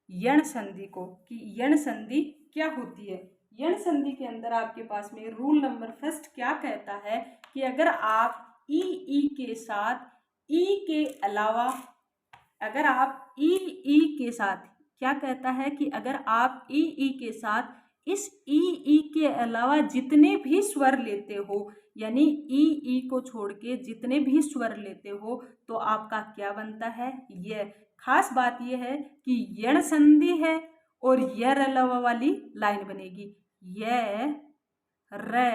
यण संधि को कि यण संधि क्या होती है। यण संधि के अंदर आपके पास में रूल नंबर फर्स्ट क्या कहता है कि अगर आप ई के साथ ई के अलावा, अगर आप ई के साथ, क्या कहता है कि अगर आप ई के साथ इस ई के अलावा जितने भी स्वर लेते हो, यानी ई को छोड़ के जितने भी स्वर लेते हो, तो आपका क्या बनता है, यह। खास बात यह है कि यण संधि है और यर अलावा वाली लाइन बनेगी, य र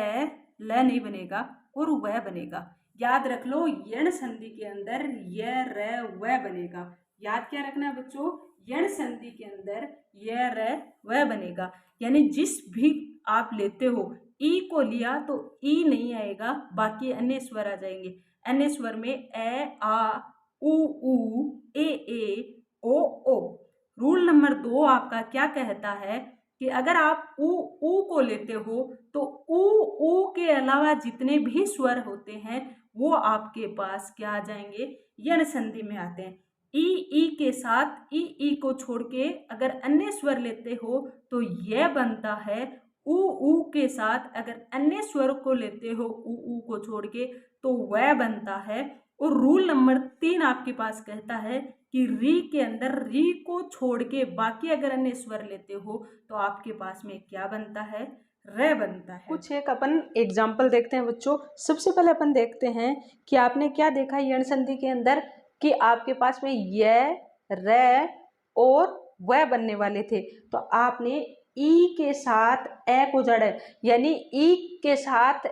ल नहीं बनेगा और वह बनेगा। याद रख लो, यण संधि के अंदर य र व बनेगा। याद क्या रखना है बच्चों, यण संधि के अंदर य र व बनेगा। यानी जिस भी आप लेते हो, ई को लिया तो ई नहीं आएगा, बाकी अन्य स्वर आ जाएंगे। अन्य स्वर में ए आ उ ए ओ। रूल नंबर 2 आपका क्या कहता है कि अगर आप उ को लेते हो तो उ के अलावा जितने भी स्वर होते हैं वो आपके पास क्या आ जाएंगे, यण संधि में आते हैं। ई के साथ ई को छोड़ के अगर अन्य स्वर लेते हो तो यह बनता है। उ के साथ अगर अन्य स्वर को लेते हो उ को छोड़ के तो वह बनता है। और रूल नंबर 3 आपके पास कहता है कि री के अंदर री को छोड़ के बाकी अगर अन्य स्वर लेते हो तो आपके पास में क्या बनता है, र बनता है। कुछ एक अपन एग्जाम्पल देखते हैं बच्चों। सबसे पहले अपन देखते हैं कि आपने क्या देखा यण संधि के अंदर कि आपके पास में य र और वह बनने वाले थे, तो आपने ई के साथ ए को जोड़ा, यानी ई के साथ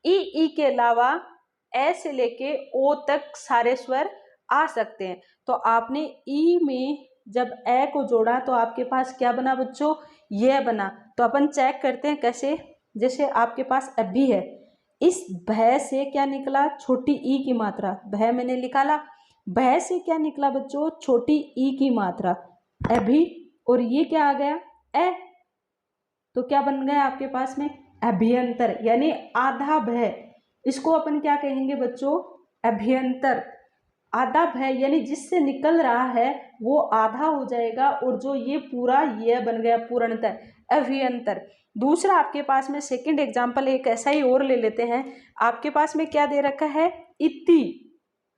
ई के अलावा ए से लेके ओ तक सारे स्वर आ सकते हैं। तो आपने ई में जब ए को जोड़ा तो आपके पास क्या बना बच्चों, यह बना। तो अपन चेक करते हैं कैसे। जैसे आपके पास अभी है, इस भय से क्या निकला, छोटी ई की मात्रा, भय मैंने निकाला, भय से क्या निकला बच्चों, छोटी ई की मात्रा अभी, और ये क्या आ गया, ए। तो क्या बन गया आपके पास में, अभ्यंतर, यानी आधा भय। इसको अपन क्या कहेंगे बच्चों, अभ्यंतर। आधा भय यानी जिससे निकल रहा है वो आधा हो जाएगा, और जो ये पूरा ये बन गया पूर्णतः, अभ्यंतर। दूसरा आपके पास में सेकंड एग्जांपल एक ऐसा ही और ले लेते हैं। आपके पास में क्या दे रखा है, इति।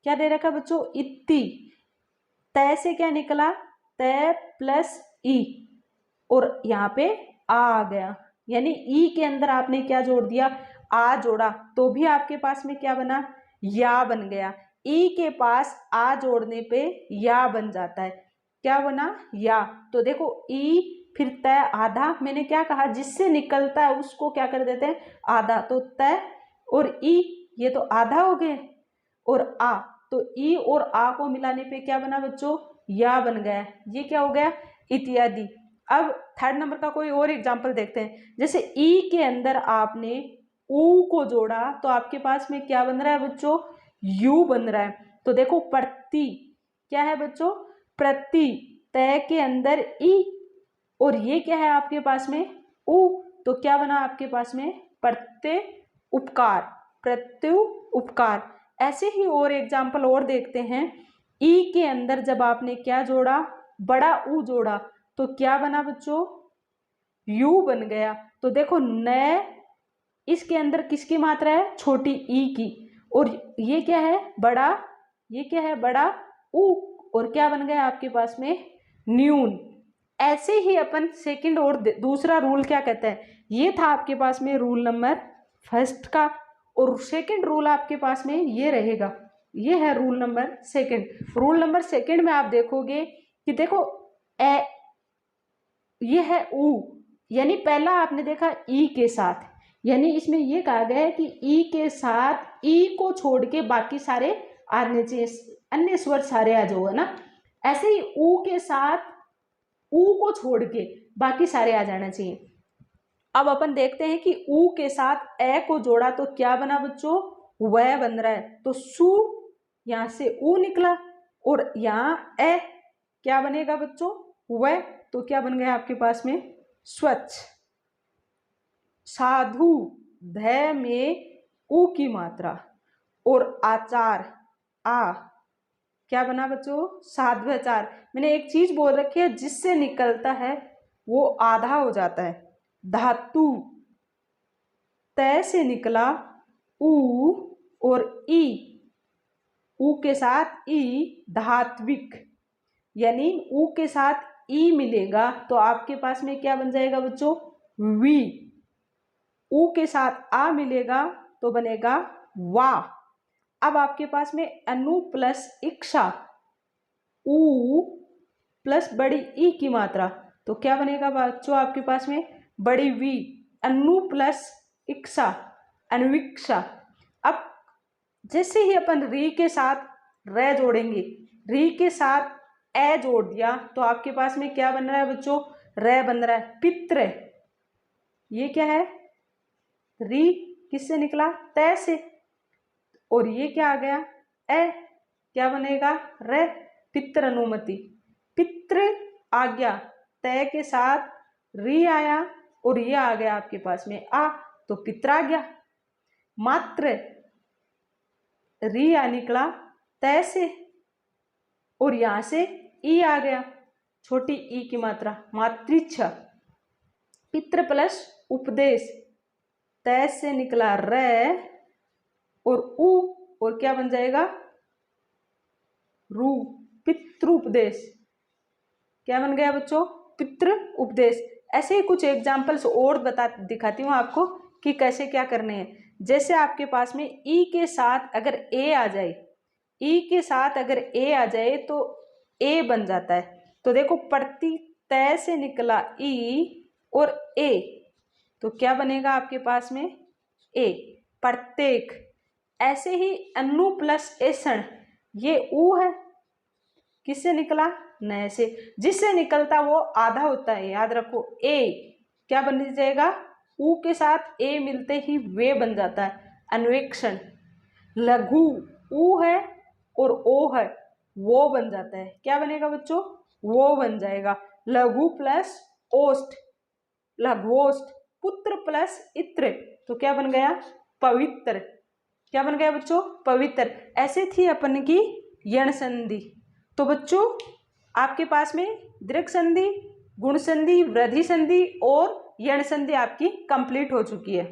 क्या दे रखा बच्चों, इति। तय से क्या निकला, तय प्लस ई, और यहाँ पे आ गया, यानी ई के अंदर आपने क्या जोड़ दिया, आ जोड़ा, तो भी आपके पास में क्या बना, या बन गया। ई के पास आ जोड़ने पे या बन जाता है, क्या बना, या। तो देखो ई फिर तय आधा, मैंने क्या कहा, जिससे निकलता है उसको क्या कर देते हैं, आधा। तो तय और ई ये तो आधा हो गए, और आ, तो ई और आ को मिलाने पे क्या बना बच्चों, या बन गया। ये क्या हो गया, इत्यादि। अब थर्ड नंबर का कोई और एग्जाम्पल देखते हैं। जैसे ई के अंदर आपने ऊ को जोड़ा तो आपके पास में क्या बन रहा है बच्चों, यू बन रहा है। तो देखो प्रति, क्या है बच्चों, प्रति। तय के अंदर ई, और ये क्या है आपके पास में, ऊ, तो क्या बना आपके पास में, प्रत्यय उपकार, प्रत्यय उपकार। ऐसे ही और एग्जाम्पल और देखते हैं। ई के अंदर जब आपने क्या जोड़ा, बड़ा ऊ जोड़ा, तो क्या बना बच्चों, यू बन गया। तो देखो न, इसके अंदर किसकी मात्रा है, छोटी ई की, और ये क्या है, बड़ा, ये क्या है, बड़ा ऊ, और क्या बन गया आपके पास में, न्यून। ऐसे ही अपन सेकंड और दूसरा रूल क्या कहता है, ये था आपके पास में रूल नंबर फर्स्ट का, और सेकंड रूल आपके पास में ये रहेगा, ये है rule number second. Rule number second में आप देखोगे कि देखो ए, ये है ऊ, यानी पहला आपने देखा ई के साथ, यानी इसमें ये कहा गया है कि ई के साथ ई को छोड़ के बाकी सारे आने चाहिए, अन्य स्वर सारे आ जाओ, है ना। ऐसे ही ऊ के साथ ऊ को छोड़ के बाकी सारे आ जाना चाहिए। अब अपन देखते हैं कि ऊ के साथ ए को जोड़ा तो क्या बना बच्चों, वह बन रहा है। तो सु, यहां से ऊ निकला, और यहां ए, क्या बनेगा बच्चों, वह। तो क्या बन गया आपके पास में, स्वच्छ। साधु, ध में ऊ की मात्रा, और आचार, आ, क्या बना बच्चों, साध्वचार। मैंने एक चीज बोल रखी है, जिससे निकलता है वो आधा हो जाता है। धातु, तय से निकला ऊ और ई, ऊ के साथ ई, धात्विक, यानी ऊ के साथ ई मिलेगा तो आपके पास में क्या बन जाएगा बच्चों, वी। ऊ के साथ आ मिलेगा तो बनेगा वा। अब आपके पास में अनु प्लस इक्षा, ऊ प्लस बड़ी ई की मात्रा, तो क्या बनेगा बच्चों आपके पास में, बड़ी वी। अनु प्लस इक्षा, अनुविक्षा। अब जैसे ही अपन री के साथ रे जोड़ेंगे, री के साथ ए जोड़ दिया तो आपके पास में क्या बन रहा है बच्चों, रे बन रहा है, पित्र। ये क्या है, री किससे निकला, तय से, और ये क्या आ गया, ए, क्या बनेगा, रे, पित्र अनुमति। पित्र आ गया, तय के साथ री आया और ये आ गया आपके पास में आ, तो पित्र आ गया। मात्र, री आ निकला तय से और यहां से ई आ गया, छोटी ई की मात्रा, मातृच्छा। पित्र प्लस उपदेश, तय से निकला रे और उ, और क्या बन जाएगा, रू, पितृ उपदेश। क्या बन गया बच्चों, पितृ उपदेश। ऐसे ही कुछ एग्जाम्पल्स और दिखाती हूँ आपको कि कैसे क्या करने हैं। जैसे आपके पास में ई के साथ अगर ए आ जाए, ई के साथ अगर ए आ जाए तो ए बन जाता है। तो देखो, प्रति, तय से निकला ई और ए, तो क्या बनेगा आपके पास में, ए, प्रत्येक। ऐसे ही अनु प्लस एषण, ये ऊ है, किससे निकला, नए से, जिससे निकलता वो आधा होता है, याद रखो। ए क्या बन जाएगा, ऊ के साथ ए मिलते ही वे बन जाता है, अन्वेक्षण। लघु, ऊ है और ओ है, वो बन जाता है, क्या बनेगा बच्चों, वो बन जाएगा। लघु प्लस ओष्ठ, लघोष्ठ। पुत्र प्लस इत्र, तो क्या बन गया, पवित्र। क्या बन गया बच्चों, पवित्र। ऐसे थी अपन की यण संधि। तो बच्चों आपके पास में दीर्घ संधि, गुण संधि, वृद्धि संधि और यण संधि आपकी कंप्लीट हो चुकी है।